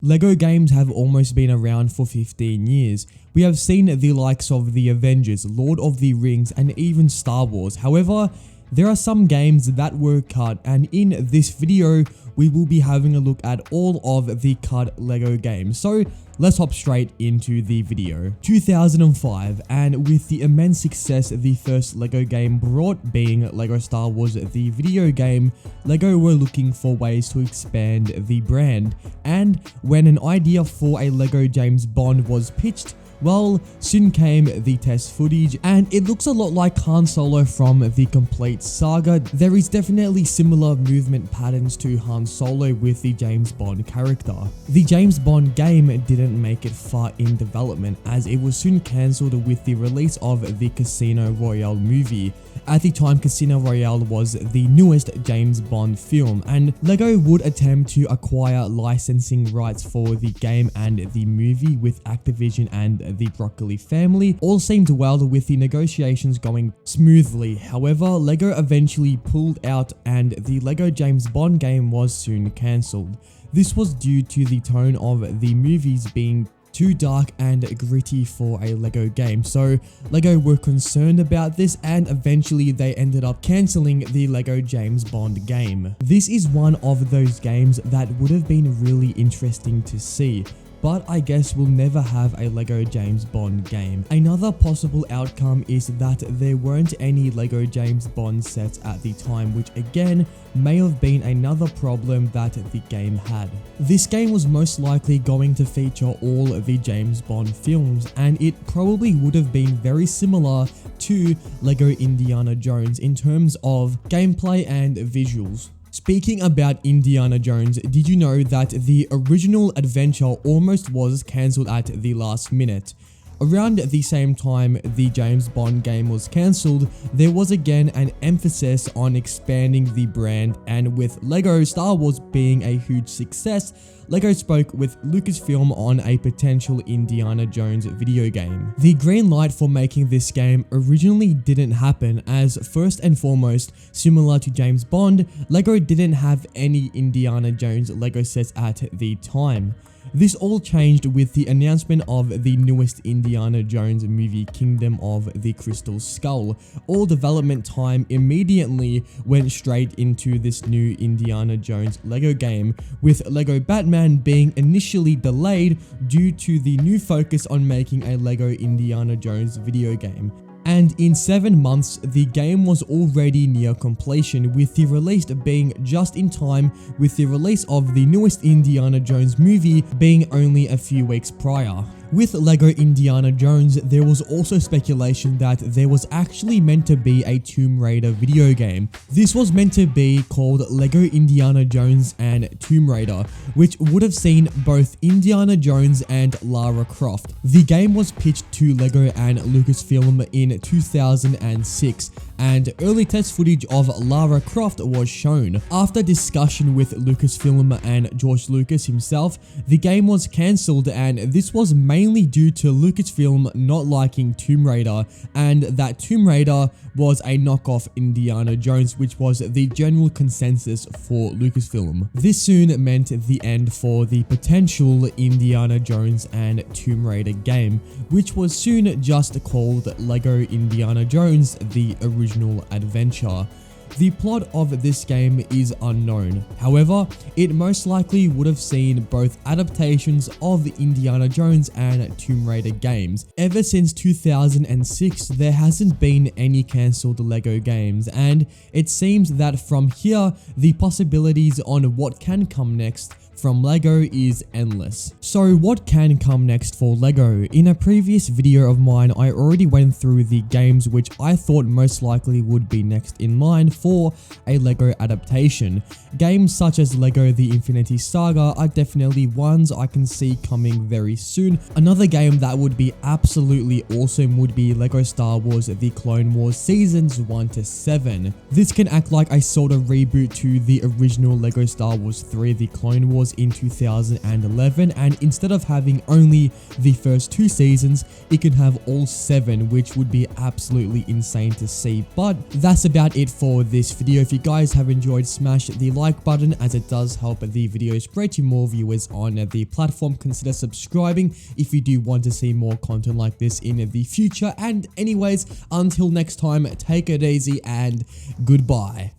LEGO games have almost been around for 15 years. We have seen the likes of the Avengers, Lord of the Rings, and even Star Wars. However, there are some games that were cut, and in this video, we will be having a look at all of the cut LEGO games. So let's hop straight into the video. 2005, and with the immense success the first LEGO game brought, being LEGO Star Wars the video game, LEGO were looking for ways to expand the brand. And when an idea for a LEGO James Bond was pitched, well, soon came the test footage, and it looks a lot like Han Solo from the complete saga. There is definitely similar movement patterns to Han Solo with the James Bond character. The James Bond game didn't make it far in development, as it was soon cancelled with the release of the Casino Royale movie. At the time, Casino Royale was the newest James Bond film, and LEGO would attempt to acquire licensing rights for the game and the movie with Activision and the Broccoli family. All seemed well with the negotiations going smoothly. However, LEGO eventually pulled out and the LEGO James Bond game was soon cancelled. This was due to the tone of the movies being too dark and gritty for a LEGO game. So LEGO were concerned about this, and eventually they ended up cancelling the LEGO James Bond game. This is one of those games that would have been really interesting to see, but I guess we'll never have a LEGO James Bond game. Another possible outcome is that there weren't any LEGO James Bond sets at the time, which again may have been another problem that the game had. This game was most likely going to feature all of the James Bond films, and it probably would have been very similar to LEGO Indiana Jones in terms of gameplay and visuals. Speaking about Indiana Jones, did you know that the original adventure almost was cancelled at the last minute? Around the same time the James Bond game was cancelled, there was again an emphasis on expanding the brand, and with LEGO Star Wars being a huge success, LEGO spoke with Lucasfilm on a potential Indiana Jones video game. The green light for making this game originally didn't happen, as first and foremost, similar to James Bond, LEGO didn't have any Indiana Jones LEGO sets at the time. This all changed with the announcement of the newest Indiana Jones movie, Kingdom of the Crystal Skull. All development time immediately went straight into this new Indiana Jones LEGO game, with LEGO Batman being initially delayed due to the new focus on making a LEGO Indiana Jones video game. And in 7 months, the game was already near completion, with the release being just in time with the release of the newest Indiana Jones movie being only a few weeks prior. With LEGO Indiana Jones, there was also speculation that there was actually meant to be a Tomb Raider video game. This was meant to be called LEGO Indiana Jones and Tomb Raider, which would have seen both Indiana Jones and Lara Croft. The game was pitched to LEGO and Lucasfilm in 2006, and early test footage of Lara Croft was shown. After discussion with Lucasfilm and George Lucas himself, the game was cancelled, and this was mainly due to Lucasfilm not liking Tomb Raider, and that Tomb Raider was a knockoff Indiana Jones, which was the general consensus for Lucasfilm. This soon meant the end for the potential Indiana Jones and Tomb Raider game, which was soon just called LEGO Indiana Jones: The Original Adventure. The plot of this game is unknown. However, it most likely would have seen both adaptations of the Indiana Jones and Tomb Raider games. Ever since 2006, there hasn't been any cancelled LEGO games, and it seems that from here, the possibilities on what can come next from LEGO is endless. So what can come next for LEGO? In a previous video of mine, I already went through the games which I thought most likely would be next in line for a LEGO adaptation. Games such as LEGO The Infinity Saga are definitely ones I can see coming very soon. Another game that would be absolutely awesome would be LEGO Star Wars The Clone Wars Seasons 1 to 7. This can act like a sort of reboot to the original LEGO Star Wars 3 The Clone Wars Wars in 2011, and instead of having only the first 2 seasons, it can have all 7, which would be absolutely insane to see. But that's about it for this video. If you guys have enjoyed, smash the like button, as it does help the video spread to more viewers on the platform. Consider subscribing if you do want to see more content like this in the future. And anyways, until next time, take it easy and goodbye.